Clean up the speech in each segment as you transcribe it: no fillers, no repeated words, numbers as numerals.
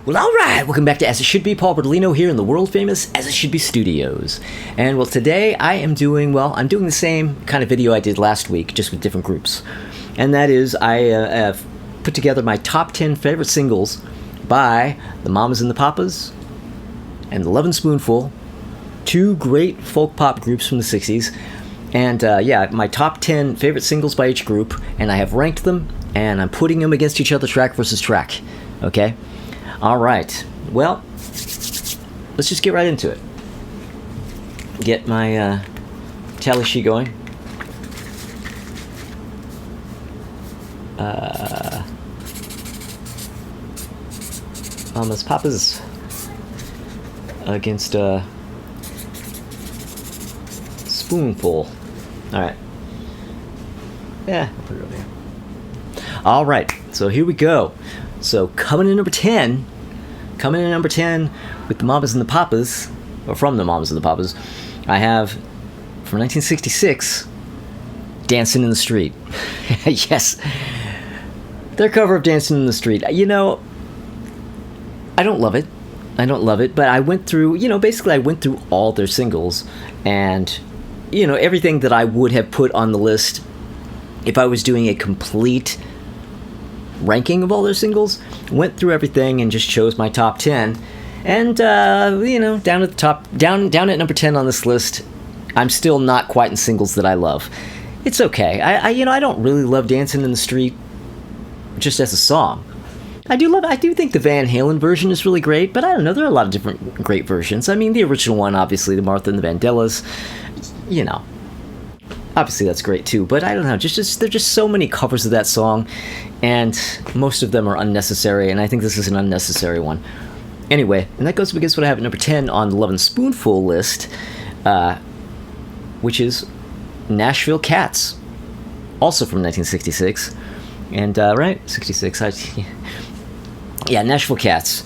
Well, alright, welcome back to As It Should Be. Paul Bertolino here in the world-famous As It Should Be Studios. And, well, today I am doing, I'm doing the same kind of video I did last week, just with different groups. And that is, I have put together my top 10 favorite singles by the Mamas and the Papas and the Lovin Spoonful, two great folk pop groups from the 60s. And, my top 10 favorite singles by each group, and I have ranked them, and I'm putting them against each other track versus track. Okay? Alright, well, let's just get right into it. Get my tally sheet going. Mamas Papas against Spoonful. Alright. Yeah, I'll put it over here. Alright, so here we go. So coming in number 10 with the Mamas and the Papas, or from the Mamas and the Papas, I have, from 1966, Dancing in the Street. Yes, their cover of Dancing in the Street. You know, I don't love it, but I went through, basically I went through all their singles, and, everything that I would have put on the list if I was doing a complete ranking of all their singles, went through everything and just chose my top 10. And down at the top, down at number 10 on this list, I'm still not quite in singles that I love. It's okay. I don't really love Dancing in the Street just as a song. I do think the Van Halen version is really great, but I don't know, there are a lot of different great versions. I mean, the original one, obviously, the Martha and the Vandellas, obviously that's great too, but I don't know, there's just so many covers of that song, and most of them are unnecessary, and I think this is an unnecessary one. Anyway, and that goes against what I have at number 10 on the Lovin Spoonful list, which is Nashville Cats, also from 1966, and, right, 66, Nashville Cats.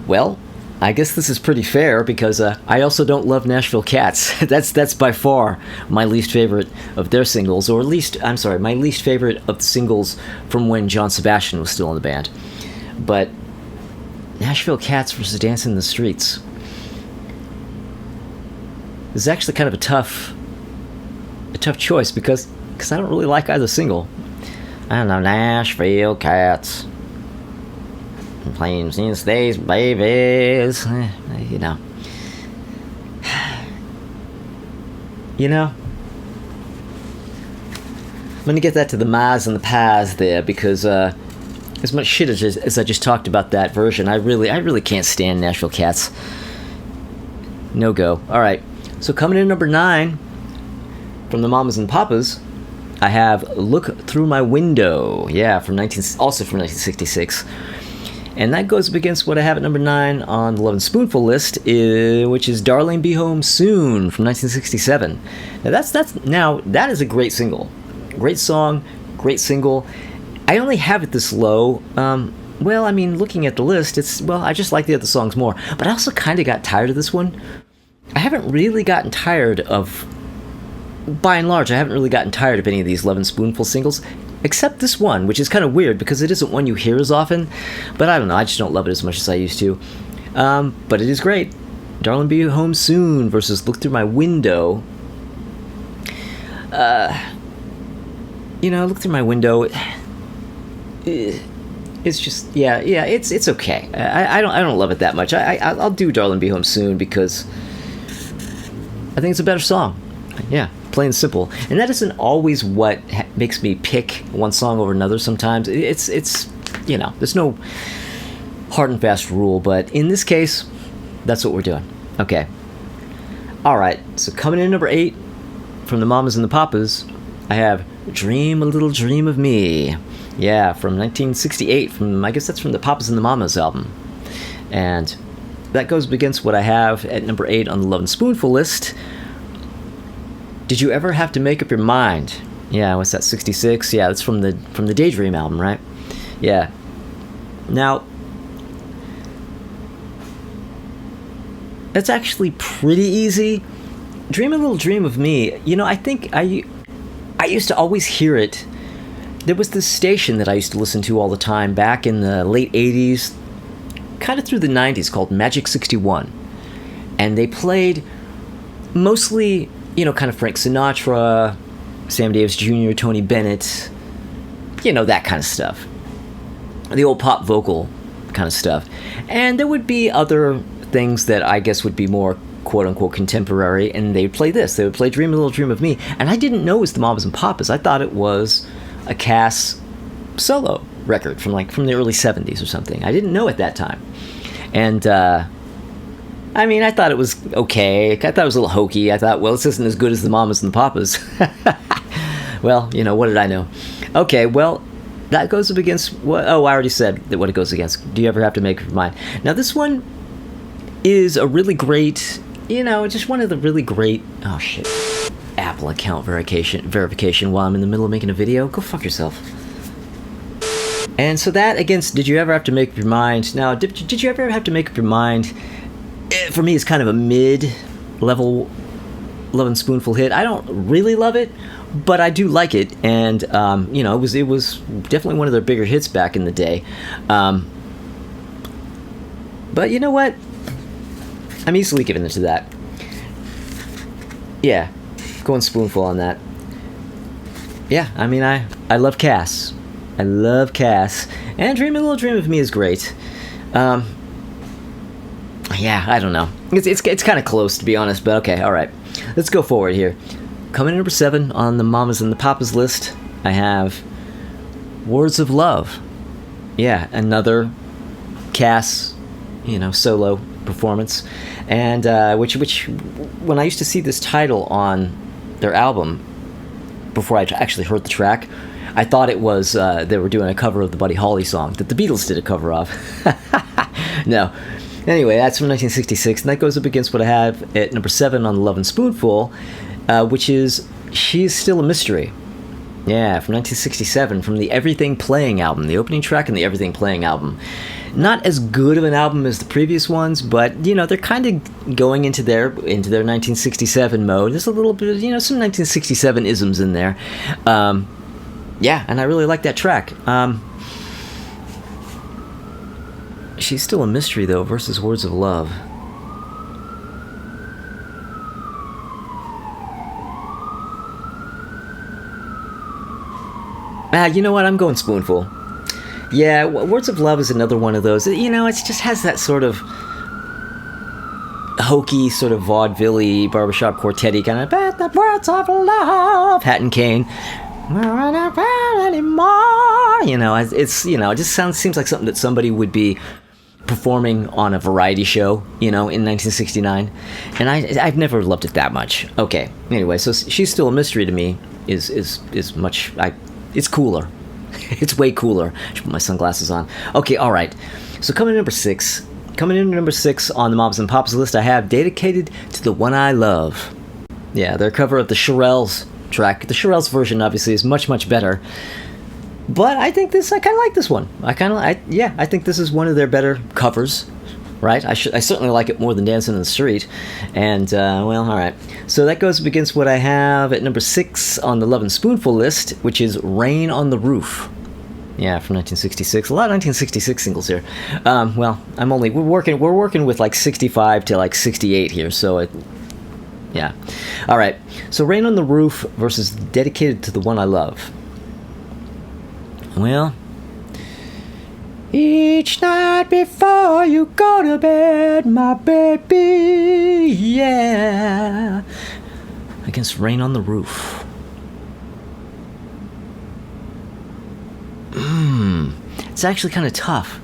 Well, I guess this is pretty fair, because I also don't love Nashville Cats. That's by far my least favorite of their singles, or my least favorite of the singles from when John Sebastian was still in the band. But Nashville Cats versus Dancing in the Streets. This is actually kind of a tough choice, because I don't really like either single. I don't know, Nashville Cats. Playing these days, babies. I'm gonna get that to the mas and the pas there, because as much shit as I just talked about that version, I really can't stand Nashville Cats. No go. Alright, so coming in number 9 from the Mamas and Papas, I have Look Through My Window. Also from 1966. And that goes up against what I have at number 9 on the Lovin Spoonful list, which is Darling Be Home Soon from 1967. Now that is a great single. Great song, great single. I only have it this low. Looking at the list, I just like the other songs more. But I also kind of got tired of this one. I haven't really gotten tired of, by and large, any of these Lovin Spoonful singles. Except this one, which is kind of weird, because it isn't one you hear as often. But I don't know, I just don't love it as much as I used to. But it is great. Darling Be Home Soon versus Look Through My Window. Look Through My Window. It's just, it's okay. I don't love it that much. I'll do Darling Be Home Soon, because I think it's a better song. Yeah. Plain and simple. And that isn't always what makes me pick one song over another. Sometimes it's there's no hard and fast rule, but in this case, that's what we're doing. Okay. Alright, so coming in number 8 from the Mamas and the Papas, I have Dream a Little Dream of Me. Yeah, from 1968, I guess that's from the Papas and the Mamas album. And that goes against what I have at number 8 on the Lovin Spoonful list. Did You Ever Have to Make Up Your Mind? Yeah, what's that, 66? Yeah, that's from the Daydream album, right? Yeah. Now, that's actually pretty easy. Dream a Little Dream of Me, I think I used to always hear it. There was this station that I used to listen to all the time back in the late 80s, kind of through the 90s called Magic 61. And they played mostly, kind of Frank Sinatra, Sam Davis Jr., Tony Bennett, that kind of stuff. The old pop vocal kind of stuff. And there would be other things that I guess would be more quote-unquote contemporary, and they would play this. They would play Dream a Little Dream of Me. And I didn't know it was the Mamas and Papas. I thought it was a Cass solo record from the early 70s or something. I didn't know at that time. And, I thought it was okay. I thought it was a little hokey. I thought, well, this isn't as good as the Mamas and the Papas. Well, what did I know? Okay, well, that goes up against what... Oh, I already said that what it goes against. Do you ever have to make up your mind? Now, this one is a really great... just one of the really great... Oh, shit. Apple account verification while I'm in the middle of making a video. Go fuck yourself. And so that against Did You Ever Have to Make Up Your Mind? Now, did you ever have to make up your mind? For me, it's kind of a mid-level Lovin Spoonful hit. I don't really love it, but I do like it. And, it was definitely one of their bigger hits back in the day. But you know what? I'm easily giving it to that. Yeah, going Spoonful on that. Yeah, I love Cass. I love Cass. And Dream a Little Dream of Me is great. Yeah, I don't know. It's kind of close, to be honest, but okay, alright. Let's go forward here. Coming in number 7 on the Mamas and the Papas list, I have Words of Love. Yeah, another Cass, solo performance. And, which when I used to see this title on their album, before I actually heard the track, I thought it was, they were doing a cover of the Buddy Holly song that the Beatles did a cover of. No. Anyway, that's from 1966, and that goes up against what I have at number 7 on the Lovin Spoonful, which is She's Still a Mystery. Yeah, from 1967, from the Everything Playing album, the opening track in the Everything Playing album. Not as good of an album as the previous ones, but, they're kind of going into their 1967 mode. There's a little bit of, some 1967 isms in there. Yeah, and I really like that track. She's Still a Mystery, though, versus Words of Love. You know what? I'm going Spoonful. Yeah, Words of Love is another one of those. It just has that sort of hokey, sort of vaudeville-y, barbershop quartet-y kind of, but the words of love, hat and cane. Anymore. It just seems like something that somebody would be performing on a variety show, in 1969. And I've never loved it that much. Okay, anyway, so She's Still a Mystery to me is much... It's cooler. It's way cooler. I should put my sunglasses on. Okay, alright. So coming in number 6. Coming in number 6 on the Mamas and Papas list, I have Dedicated to the One I Love. Yeah, their cover of the Shirelles track. The Shirelles version, obviously, is much, much better. But I kind of like this one. I think this is one of their better covers, right? I certainly like it more than Dancing in the Street. And, well, alright. So that goes up against what I have at number 6 on the Lovin Spoonful list, which is Rain on the Roof. Yeah, from 1966. A lot of 1966 singles here. Well, we're working with like 65 to like 68 here, so yeah. Alright, so Rain on the Roof versus Dedicated to the One I Love. Well, each night before you go to bed, my baby, yeah, against Rain on the Roof. It's actually kind of tough.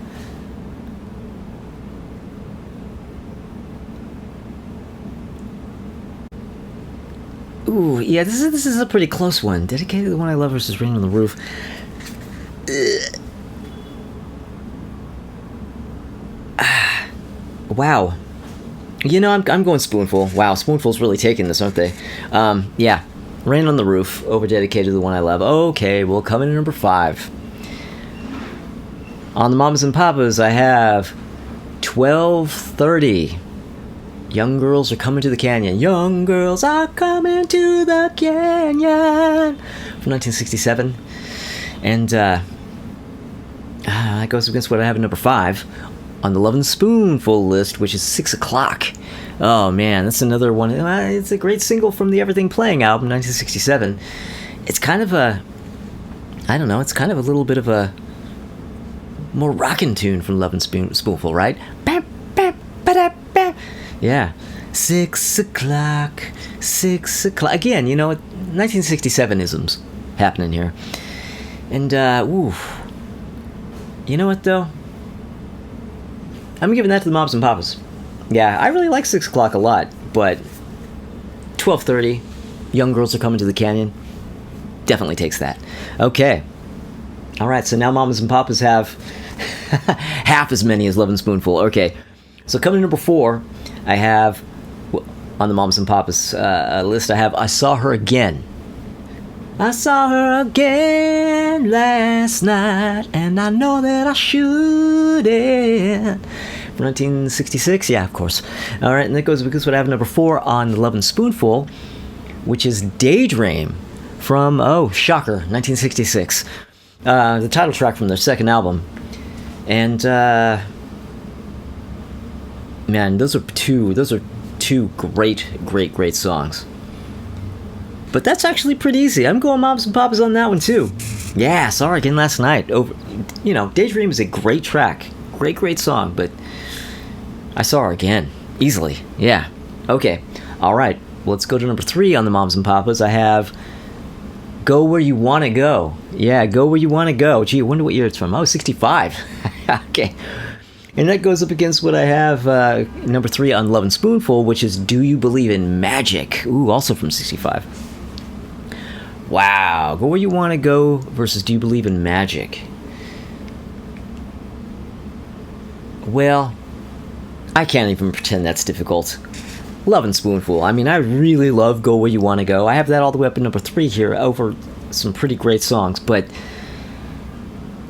Ooh, yeah, this is a pretty close one. Dedicated to the One I Love versus Rain on the Roof. Wow. I'm going Spoonful. Wow, Spoonful's really taking this, aren't they? Yeah. Rain on the Roof over Dedicated to the One I Love. Okay, we'll come in at number 5. On the Mamas and Papas, I have 12:30. Young Girls Are Coming to the Canyon. Young Girls Are Coming to the Canyon. From 1967. And, that goes against what I have at number 5 on the Lovin Spoonful list, which is 6 o'clock. Oh man, that's another one. It's a great single from the Everything Playing album, 1967. It's kind of a, I don't know, it's kind of a little bit of a more rockin' tune from Lovin Spoonful, right? Yeah. 6 o'clock, 6 o'clock. Again, 1967-isms happening here. And, you know what, though? I'm giving that to the Moms and Papas. Yeah, I really like 6 o'clock a lot, but 12:30, Young Girls Are Coming to the Canyon, definitely takes that. Okay. All right, so now Mamas and Papas have half as many as Lovin Spoonful. Okay, so coming to number 4, I have, on the Mamas and Papas list, I have I Saw Her Again. I saw her again last night, and I know that I shouldn't. From 1966, yeah, of course. All right, and that goes because what I have number 4 on the Lovin Spoonful, which is Daydream from, shocker, 1966. The title track from their second album. And, man, those are two great songs. But that's actually pretty easy. I'm going Moms and Papas on that one too. Yeah, Saw Her Again last night. Daydream is a great track. Great song, but I Saw Her Again. Easily. Yeah. Okay. All right. Well, let's go to number 3 on the Moms and Papas. I have Go Where You Want to Go. Yeah, Go Where You Want to Go. Gee, I wonder what year it's from. 65. Okay. And that goes up against what I have number 3 on Lovin Spoonful, which is Do You Believe in Magic? Ooh, also from 65. Wow. Go Where You Want to Go versus Do You Believe in Magic? Well, I can't even pretend that's difficult. Lovin Spoonful. I mean, I really love Go Where You Want to Go. I have that all the way up at number 3 here over some pretty great songs, but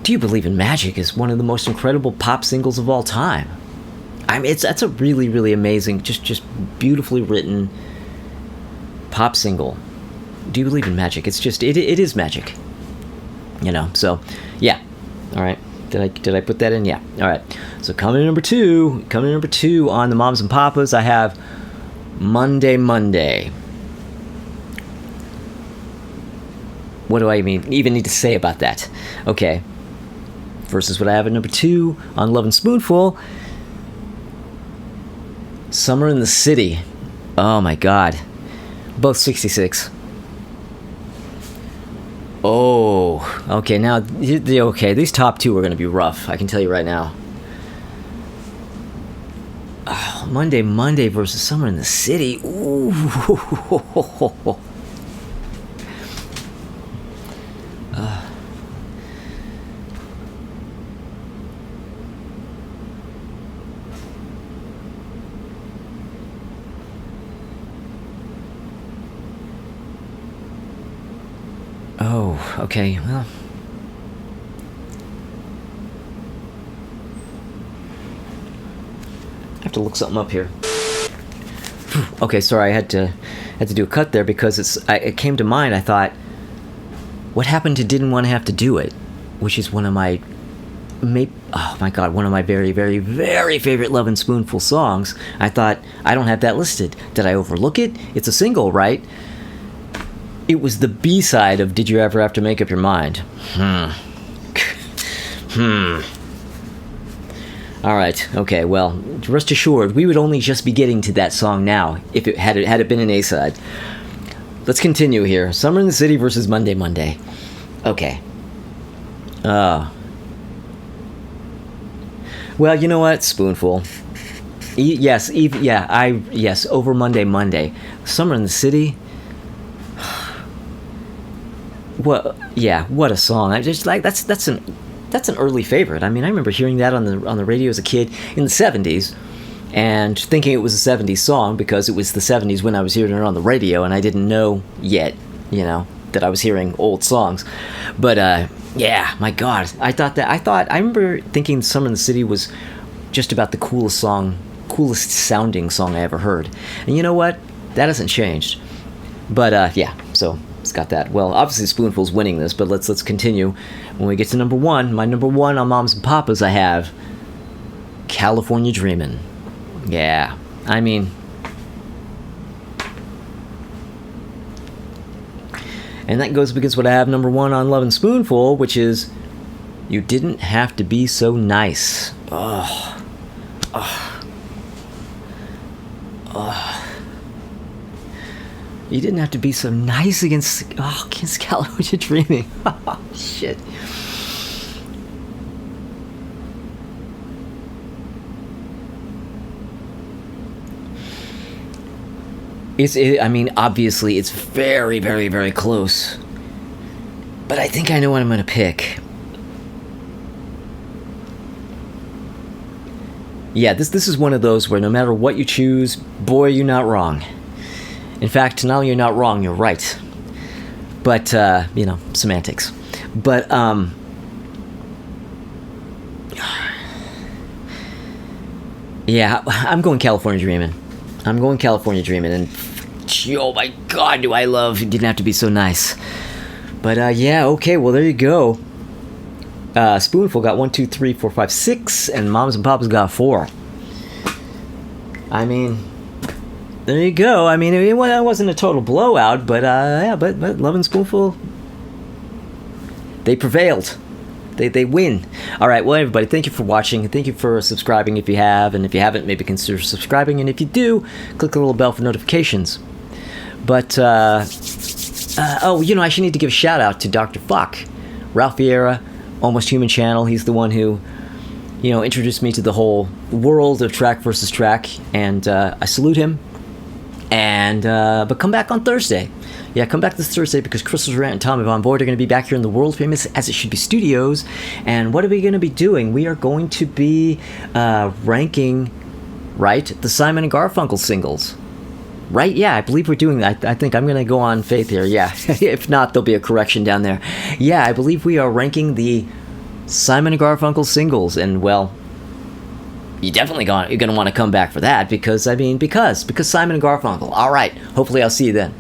Do You Believe in Magic is one of the most incredible pop singles of all time. I mean, that's a really amazing, just beautifully written pop single. Do You Believe in Magic? It's just, it is magic. So, yeah. All right. Did I put that in? Yeah. All right. So coming to number 2 on the Moms and Papas, I have Monday. What do I even need to say about that? Okay. Versus what I have at number 2 on Lovin Spoonful, Summer in the City. Oh my God. Both 66. Oh, okay, now, these top 2 are going to be rough, I can tell you right now. Oh, Monday versus Summer in the City. Ooh. Oh, okay, well. I have to look something up here. Okay, sorry, I had to do a cut there because it came to mind. I thought, what happened to Didn't Want to Have to Do It, which is one of my one of my very favorite Lovin Spoonful songs. I thought, I don't have that listed. Did I overlook it? It's a single, right? It was the B-side of Did You Ever Have to Make Up Your Mind? All right. Okay. Well, rest assured, we would only just be getting to that song now if it had it been an A-side. Let's continue here. Summer in the City versus Monday. Okay. Well, you know what? Spoonful. Yes. Over Monday. Summer in the City. What a song! I just like that's an early favorite. I mean, I remember hearing that on the radio as a kid in the 70s, and thinking it was a 70s song because it was the 70s when I was hearing it on the radio, and I didn't know yet, that I was hearing old songs. But yeah, my God, I remember thinking Summer in the City was just about the coolest sounding song I ever heard. And you know what? That hasn't changed. But yeah, so it's got that. Well, obviously Spoonful's winning this, but let's continue. When we get to number 1, my number 1 on Moms and Papas, I have California Dreamin'. Yeah, I mean... And that goes against what I have number 1 on Lovin Spoonful, which is You Didn't Have to Be So Nice. Oh. Oh. Oh. You didn't have to be so nice against California Dreaming. Shit. I mean, obviously, it's very, very, very close. But I think I know what I'm going to pick. Yeah, this is one of those where no matter what you choose, boy, you're not wrong. In fact, not only you're not wrong, you're right. But, semantics. But, yeah, I'm going California Dreamin'. I'm going California Dreamin', and oh my god, do I love You Didn't Have to Be So Nice. But, yeah, okay, well, there you go. Spoonful got 1, 2, 3, 4, 5, 6, and Moms and Papas got 4. I mean, there you go. I mean, it wasn't a total blowout, but, yeah, but Lovin Spoonful, they prevailed. They win. All right, well, everybody, thank you for watching. Thank you for subscribing if you have, and if you haven't, maybe consider subscribing. And if you do, click the little bell for notifications. But, I should need to give a shout out to Dr. Fuck, Ralph Vieira, Almost Human channel. He's the one who, introduced me to the whole world of track versus track, and I salute him. And but come back on Thursday. Yeah, come back this Thursday because Crystal Durant and Tommy Von Void are going to be back here in the world famous As It Should Be Studios. And what are we going to be doing? We are going to be ranking, right, the Simon and Garfunkel singles. Right? Yeah, I believe we're doing that. I think I'm going to go on faith here. Yeah. If not, there'll be a correction down there. Yeah, I believe we are ranking the Simon and Garfunkel singles. And, well, you're definitely going to want to come back for that because Simon and Garfunkel. All right. Hopefully I'll see you then.